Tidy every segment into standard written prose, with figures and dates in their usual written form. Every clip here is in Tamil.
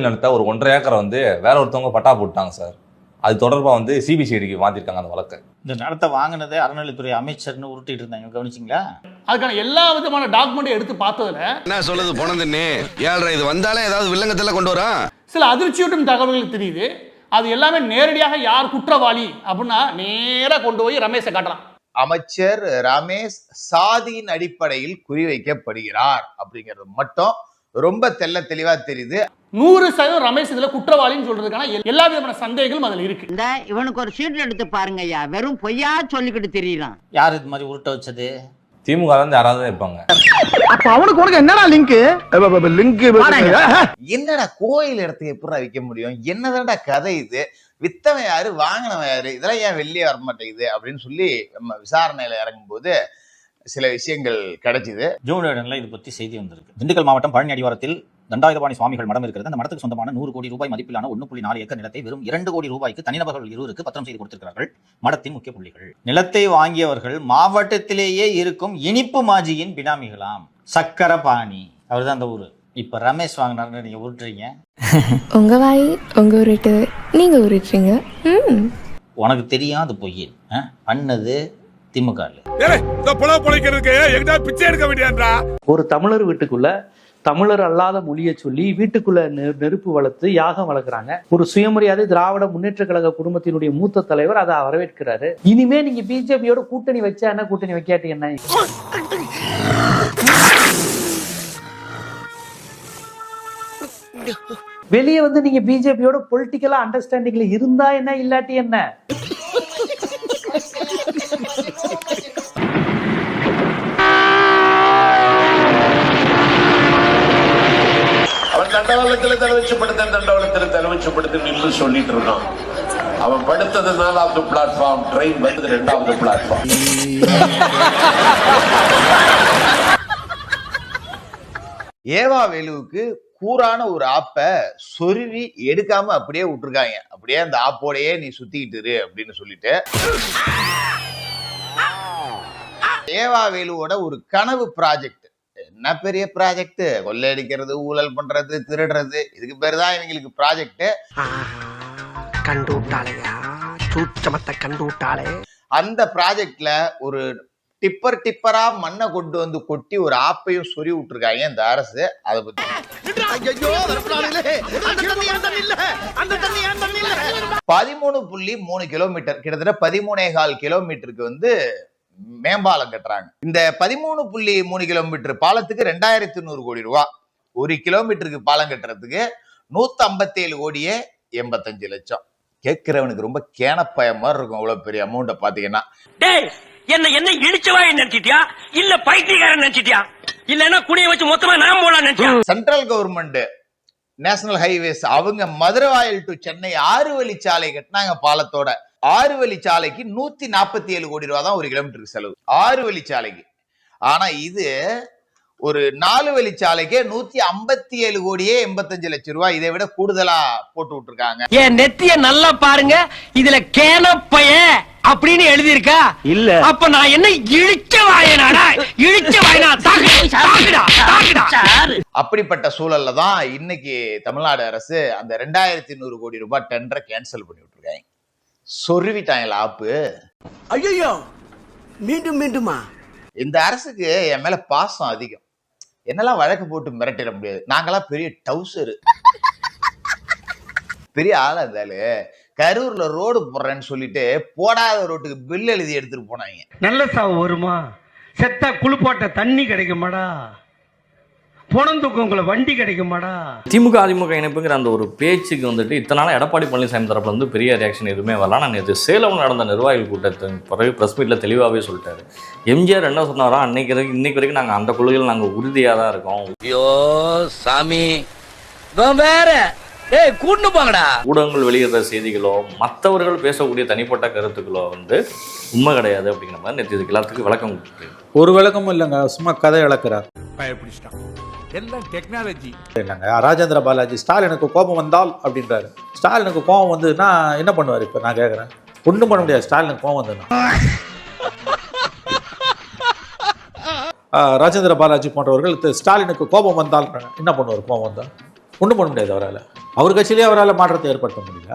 நிலத்தை ஒரு 1.5 ஏக்கரை வந்து வேற ஒருத்தவங்க பட்டா போட்டாங்க சார். அது தொடர்பாக வந்து சிபிசிஐடிக்கு மாத்திருக்காங்க அந்த வழக்கை. இந்த நிலத்தை வாங்கினதே அறநிலைத்துறை அமைச்சர்னு உருட்டிட்டு இருந்தாங்க, கவனிச்சிங்களா? அதுக்கான எல்லா விதமான டாக்குமெண்ட்டும் எடுத்து பார்த்ததுல என்ன சொல்லுது போனதுன்னு ஏழ்ரை இது வந்தாலே ஏதாவது வில்லங்கத்தில் கொண்டு வரா. சில அதிர்ச்சியூட்டும் தகவல்கள் தெரியுது. அது எல்லாமே நேரடியாக யார் குற்றவாளி அப்படின்னா நேரா கொண்டு போய் ரமேஷை காட்டலாம். அமைச்சர் ரமேஷ் சாதியின் அடிப்படையில் குறிவைக்கப்படுகிறார் அப்படிங்கிறது மட்டும் ரொம்ப தெளிவா தெரியுது. 100% ரமேஷ் இதுல குற்றவாளின்னு சொல்றதுக்கான எல்லா விதமான சந்தேகங்களும் அதுல இருக்கு. இந்த இவனுக்கு ஒரு சீட் எடுத்து பாருங்க ஐயா, வெறும் பொய்யா சொல்லிக்கிட்டு தெரியலாம். யார் இது மாதிரி உருட்ட வச்சது? திமுக வந்து யாராவது இருப்பாங்க. அப்ப அவனுக்கு உனக்கு என்னடா லிங்க்? என்னடா கோயில் இடத்துக்கு எப்படி வைக்க முடியும்? என்னதான்டா கதை இது? வித்தவன் யாரு, வாங்கினவன் யாரு, இதெல்லாம் ஏன் வெளியே வர மாட்டேங்குது அப்படின்னு சொல்லி நம்ம விசாரணையில இறங்கும் போது சில விஷயங்கள் கிடைச்சிது. ஜூன் 7 இது பற்றி செய்தி வந்திருக்கு. திண்டுக்கல் மாவட்டம் பழனி அடிவாரத்தில் தண்டாயுதபாணி சுவாமிகள் மடம் இருக்கிறது. அந்த மடத்துக்கு சொந்தமான 100 கோடி ரூபாய் மதிப்பிலான 1.4 ஏக்கர் நிலத்தை வெறும் 2 கோடி ரூபாய்க்கு தனிநபர்கள் 20 பத்திரம் செய்து கொடுத்திருக்கிறார்கள். மடத்தின் முக்கிய புள்ளிகள்: நிலத்தை வாங்கியவர்கள் மாவட்டத்திலேயே இருக்கும் இனிப்பு மாஜியின் பினாமிகளாம். சக்கரபாணி அவர் தான் அந்த ஊரு. இப்ப ரமேஷ் வாங்கினார்னு நீங்க உருட்டுறீங்க. உங்க வாய் உங்க உருட்டு, நீங்க உருட்டுறீங்க. உனக்கு தெரியும் அது பொய். பண்ணது திமுக. ஒரு தமிழர் வீட்டுக்குள்ள தமிழர் அல்லாத மொழியை சொல்லி வீட்டுக்குள்ள நெருப்பு வளர்த்து யாகம் வளர்க்குறாங்க. ஒரு சுயமரியாதை திராவிட முன்னேற்ற கழக குடும்பத்தினுடைய மூத்த தலைவர் அதை வரவேற்கிறாரு. இனிமே நீங்க பிஜேபியோட கூட்டணி வச்சா என்ன, கூட்டணி வைக்காட்டி என்ன? வெளியே வந்து நீங்க பிஜேபியோட பொலிட்டிக்கலா அண்டர்ஸ்டாண்டிங்ல இருந்தா என்ன, இல்லாட்டி என்ன? அவன் தண்டவாளத்தில் தெரிவிக்கப்படுத்த சொல்லிட்டு இருக்கான். அவன் படுத்தது 4வது பிளாட்ஃபார்ம், ட்ரெயின் வந்து 2வது பிளாட்ஃபார்ம். ஏவா வேலுவுக்கு கூரான ஒரு ஆப்பை சொருவி எடுக்காம அப்படியே விட்டுருக்காங்க. அப்படியே அந்த ஆப்போடையே நீ சுத்திக்கிட்டு இரு அப்படின்னு சொல்லிட்டு ஏவா வேலுவோட ஒரு கனவு ப்ராஜெக்ட். என்ன பெரிய ப்ராஜெக்ட்? கொள்ளையடிக்கிறது, ஊழல் பண்றது, திருடுறது, இதுக்கு பேரு தான் இவங்களுக்கு ப்ராஜெக்ட். கண்டு விட்டாளையா, சூட்சமத்தை கண்டு விட்டாளே. அந்த ப்ராஜெக்ட்ல ஒரு டிப்பரா மண்ணை கொண்டு வந்து கொட்டி ஒரு ஆப்பையும் சொறி விட்டுருக்காங்க இந்த அரசு. அதை பத்தி 13.3 கிலோமீட்டர், கிட்டத்தட்ட 13.25 கிலோமீட்டருக்கு வந்து மேம்பாலம் கட்டுறாங்க. இந்த 13.3 கிலோமீட்டர் பாலத்துக்கு 2100 கோடி ரூபாய். 1 கிலோமீட்டருக்கு பாலம் கட்டுறதுக்கு 157 கோடியே 85 லட்சம். கேட்கிறவனுக்கு ரொம்ப கேனப்பய மாதிரி இருக்கும். அவ்வளவு பெரிய அமௌண்ட பாத்தீங்கன்னா, என்ன இடிச்சவா நினைச்சிட்டியா, இல்ல பைத்தியக்காரன் நினைச்சிட்டியா, இல்லன்னா குடிய வச்சு மொத்தமா நான் போலாம் நினைச்சியா? சென்ட்ரல் கவர்மெண்ட் நேஷனல் ஹைவேஸ் அவங்க மதுரவாயல் டு சென்னை 6 வழிச்சாலை கட்டினாங்க பாலத்தோட. 6 வழிச்சாலைக்கு 147 கோடி ரூபாய் தான் 1 கிலோமீட்டருக்கு செலவு, 6 வழிச்சாலைக்கு. ஆனா இது ஒரு 4 வழிச்சாலைக்கே 157 கோடியே 85 லட்சம் ரூபாய். இதை விட கூடுதலா போட்டு விட்டுருக்காங்க. என் நெத்திய நல்லா பாருங்க, இதுல கேனப்பைய அப்படின்னு எழுதி இருக்கா? இல்ல. அப்ப நான் என்ன இழிச்ச வாயனாடா? இழிச்ச வாயனா? அப்படிப்பட்ட சூழல்ல தான் இன்னைக்கு தமிழ்நாடு அரசு அந்த 2100 கோடி ரூபாய் டெண்டரை கேன்சல் பண்ணி விட்டுருக்காங்க. சொருவிட்டாங்களா ஆப்பு? ஐயோ, மீண்டும் மீண்டுமா? இந்த அரசுக்கு என் மேல பாசம் அதிகம். என்னெல்லாம் வழக்கு போட்டு மிரட்டிட முடியாது. நாங்கெல்லாம் பெரிய டவுசரு, பெரிய ஆளா இருந்தாலும் கரூர்ல ரோடு போடுறேன்னு சொல்லிட்டு போடாத ரோட்டுக்கு பில் எழுதி எடுத்துட்டு போனாங்க. நல்ல சாவு வருமா? செத்தா குளிப்பாட்ட தண்ணி கிடைக்குமாடா? பொணந்துக்கு வண்டி கிடைக்குமாடா? திமுக அதிமுக இணைப்புங்கிற அந்த ஒரு பேச்சுக்கு வந்துட்டு இத்தனை நாள் எடப்பாடி பழனிசாமி தரப்புல வந்து பெரிய ரியாக்ஷன் எதுவுமே வரலாம். நான் நேற்று சேலம் நடந்த நிர்வாகிகள் கூட்டத்தின் பிறகு ப்ரெஸ் மீட்ல தெளிவாகவே சொல்லிட்டாரு. எம்ஜிஆர் என்ன சொன்னாரோ இன்னைக்கு வரைக்கும் நாங்கள் அந்த கொள்கையில் நாங்கள் உறுதியாக தான் இருக்கோம். ஐயோ சாமி, வேற கூட்டு போங்கடா. ஊடகங்கள் வெளியிடுற செய்திகளோ மற்றவர்கள் பேசக்கூடிய தனிப்பட்ட கருத்துக்களோ வந்து உண்மை கிடையாது அப்படிங்கிற மாதிரி நேற்று இதுக்கு எல்லாத்துக்கும் விளக்கம் கொடுத்துருக்கு. ஒரு விளக்கமும் இல்லைங்க, சும்மா கதை இழக்கிறார். எல்லாம் டெக்னாலஜி இல்லைங்க. ராஜேந்திர பாலாஜி ஸ்டாலினுக்கு கோபம் வந்தால் அப்படின்றாரு. ஸ்டாலினுக்கு கோபம் வந்ததுன்னா என்ன பண்ணுவார்? இப்போ நான் கேட்குறேன், ஒன்றும் பண்ண முடியாது. ஸ்டாலினுக்கு கோபம் வந்ததுன்னா ராஜேந்திர பாலாஜி போன்றவர்கள் ஸ்டாலினுக்கு கோபம் வந்தால் என்ன பண்ணுவார்? கோபம் வந்தால் ஒன்றும் பண்ண முடியாது அவரால். அவர் கட்சியிலேயே அவரால் மாற்றத்தை ஏற்படுத்த முடியல.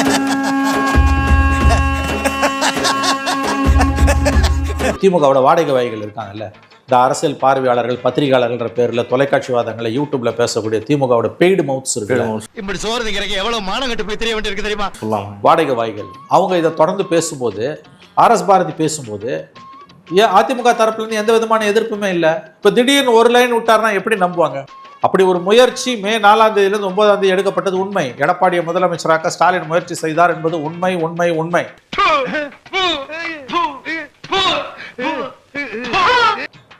திமுகவோட வாடகை வாய்கள் இருக்காங்கல்ல, இந்த அரசியல் பார்வையாளர்கள், பத்திரிகையாளர்கள் பேர்ல தொலைக்காட்சி வாதங்களை யூடியூப்ல பேசக்கூடிய திமுகவோட பெய்டு மவுத்ஸ் இருக்கு. இப்படி சோறு திங்கிறக்கு எவ்வளவு மானம் கட்டு போய் தெரிய வேண்டியிருக்கு தெரியுமா? வாடகை வாய்கள் அவங்க இதை தொடர்ந்து பேசும்போது, RS பாரதி பேசும்போது ஏன் அதிமுக தரப்புல இருந்து எந்த விதமான எதிர்ப்புமே இல்லை. இப்ப திடீர்னு ஒரு லைன் விட்டாருன்னா எப்படி நம்புவாங்க? அப்படி ஒரு முயற்சி மே 4ஆம் தேதியிலிருந்து 9ஆம் தேதி எடுக்கப்பட்டது உண்மை. எடப்பாடியை முதலமைச்சராக ஸ்டாலின் முயற்சி செய்தார் என்பது உண்மை உண்மை உண்மை.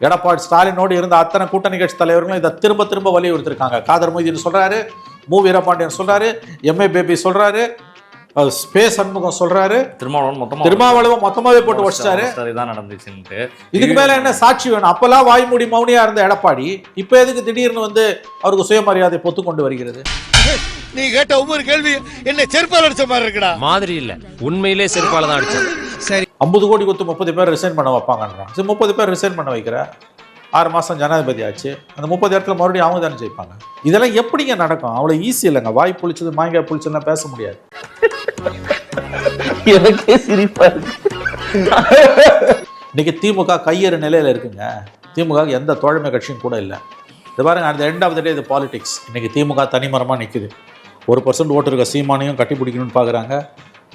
எடப்பாடி ஸ்டாலினோடு இருந்த அத்தனை கூட்டணி கட்சி தலைவர்களும் இதை திரும்ப திரும்ப வலியுறுத்திருக்காங்க. காதர் மொய்தீன் சொல்றாரு, மு வீரபாண்டியன் சொல்றாரு, MA பேபி சொல்றாரு, ஸ்பேஸ் சண்முகம் சொல்றாரு, திருமாவளவன் மொத்தமாவே போட்டு வச்சிட்டாரு. இதுக்கு மேல என்ன சாட்சி வேணும்? அப்பெல்லாம் வாய்மூடி மௌனியா இருந்த எடப்பாடி இப்ப எதுக்கு திடீர்னு வந்து அவருக்கு சுயமரியாதை பொத்து கொண்டு வருகிறது? நீ கேட்ட ஒவ்வொரு கேள்வி என்ன செருப்பால் அடிச்ச மாதிரி இருக்குடா. மாதிரி இல்ல, உண்மையிலே செருப்பால தான் அடிச்சது. சரி, 50 கோடி கொடுத்து 30 பேர் ரிசைன் பண்ண வைப்பாங்கன்றான். 30 பேர் ரிசைன் பண்ண வைக்கிற 6 மாசம் ஜனாதிபதி ஆச்சு, அந்த 30 இடத்துல மறுபடியும் அவங்க தானே ஜெயிப்பாங்க. இதெல்லாம் எப்படிங்க நடக்கும்? அவ்வளவு ஈஸி இல்லைங்க. வாய் புளிச்சது மாங்காய் புளிச்சதுலாம் பேச முடியாது. இன்னைக்கு திமுக கையேறு நிலையில இருக்குங்க. திமுக எந்த தோழமை கட்சியும் கூட இல்லை. இது பாருங்க, அந்த எண்ட் ஆஃப் த டே இது பாலிடிக்ஸ். இன்னைக்கு திமுக தனிமரமாக நிற்குது. 1% ஓட்டு இருக்க சீமானையும் கட்டி பிடிக்கணும்னு பார்க்குறாங்க.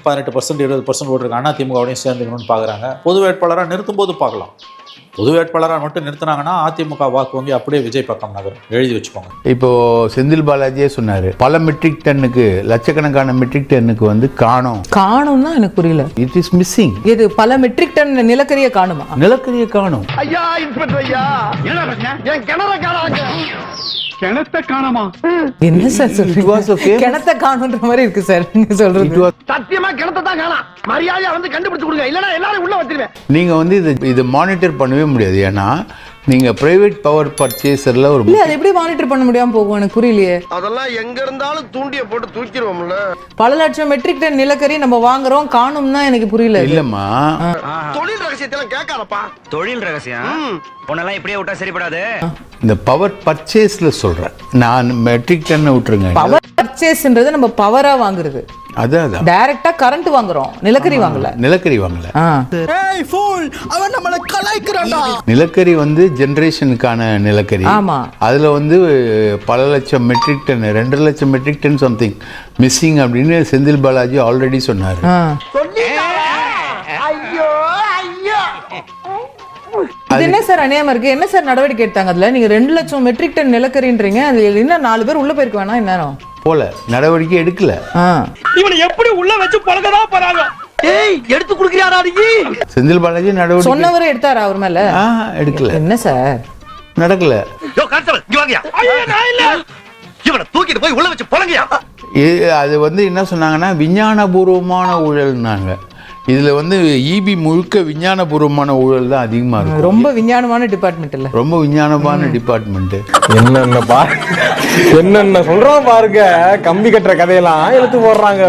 18% 20% ஓட்டு இருக்க அண்ணா திமுகவையும் சேர்ந்துக்கணும்னு பார்க்குறாங்க. பொது வேட்பாளராக நிறுத்தும் போது பார்க்கலாம். பொது வேட்பாளராக மட்டும் நிறுத்தினாங்கன்னா அதிமுக வாக்கு வங்கி அப்படியே விஜய் பக்கம் நகரும். எழுதி வச்சுக்கோங்க. இப்போ செந்தில் பாலாஜியே சொன்னாரு, பல மெட்ரிக் டன்னுக்கு, லட்சக்கணக்கான மெட்ரிக் டன்னுக்கு வந்து காணும்னா எனக்கு புரியல. It is missing. இது பல மெட்ரிக் டன் நிலக்கரியை காணுமா? நிலக்கரியை காணும். ஐயா இன்ஸ்பெக்டர் ஐயா, என் கிணற காணாங்க. கிணத்த காணாமா? என்ன சார் சொல்றீங்க? கிணத்த காணுன்ற மாதிரி இருக்கு சார் நீங்க சொல்றது. சத்தியமா கிணத்த தான் காணோம். மரியாதையா வந்து கண்டுபிடிச்சு கொடுங்க, இல்லனா எல்லாரும் உள்ள வச்சிருவேன். நீங்க வந்து இது மானிட்டர் பண்ணவே முடியாது. ஏன்னா நீங்க பிரைவேட் பவர் பர்ச்சேசர்ல ஒரு இல்ல, அது எப்படி மானிட்டர் பண்ண முடியாம போகும் எனக்கு புரியலையே. அதெல்லாம் எங்க இருந்தாலும் தூண்டிய போட்டு தூக்கிடுவோம்ல. பல லட்சம் மெட்ரிக் டன் நிலக்கரி நம்ம வாங்குறோம், காணும்னா எனக்கு புரியல. இல்லம்மா, தொழில் ரகசியத்தெல்லாம் கேட்காதப்பா. தொழில் ரகசியம் பொண்ணெல்லாம் இப்படியே விட்டா சரிப்படாது. இந்த பவர் பர்ச்சேஸ்ல சொல்றேன் நான். மெட்ரிக் டன் விட்டுருங்க. பவர் பர்ச்சேஸ்ன்றது நம்ம பவரா வாங்குறது. அதான் டைரக்டா கரண்ட் வாங்குறோம், நிலக்கரி வாங்கல. நிலக்கரி வாங்கல. ஏய் ஃபூல், அவன் நம்மள கலாய்க்கறான்டா. நிலக்கரி வந்து ஜெனரேஷனுக்கான நிலக்கரி. ஆமா, அதுல வந்து பல லட்சம் மெட்ரிக் டன், 2 லட்சம் மெட்ரிக் டன் சம்திங் மிஸ்ஸிங் அப்படின்னு செந்தில் பாலாஜி ஆல்ரெடி சொன்னாரு. ஐயோ ஐயோ, இது என்ன சார் அநியாயமா இருக்கு? என்ன சார் நடவடிக்கை எடுத்தாங்க அதுல? நீங்க 2 லட்சம் மெட்ரிக் டன் நிலக்கரின்றீங்க, அது இன்னும் 4 பேர் உள்ள போயிருக்க வேணாம் இந்நேரம் போல நடவடிக்கை எடுக்கல. இவனை எப்படி உள்ள வச்சு பழகதா போறாங்க? ஏய் எடுத்து குடுக்குறியாடா நீ? செந்தில் பாலாஜி நடவடிக்கை சொன்னவரே எடுத்தாரா அவர் மேல? எடுக்கல. என்ன சார் நடக்கல? யோ கான்ஸ்டபிள் இங்க வாங்கயா. ஐயோ நான் இல்ல, இவனை தூக்கிட்டு போய் உள்ள வச்சு பழங்கயா. அது வந்து என்ன சொன்னாங்கன்னா விஞ்ஞானபூர்வமான ஊழல்னாங்க. இதுல வந்து EB முழுக்க விஞ்ஞானபூர்வமான ஊழல் தான் அதிகமா இருக்கும். ரொம்ப விஞ்ஞானமான டிபார்ட்மெண்ட் இல்ல, ரொம்ப விஞ்ஞானமான டிபார்ட்மெண்ட். என்னென்ன சொல்றோம் பாருங்க, கம்பி கட்டுற கதையெல்லாம் எடுத்து போடுறாங்க.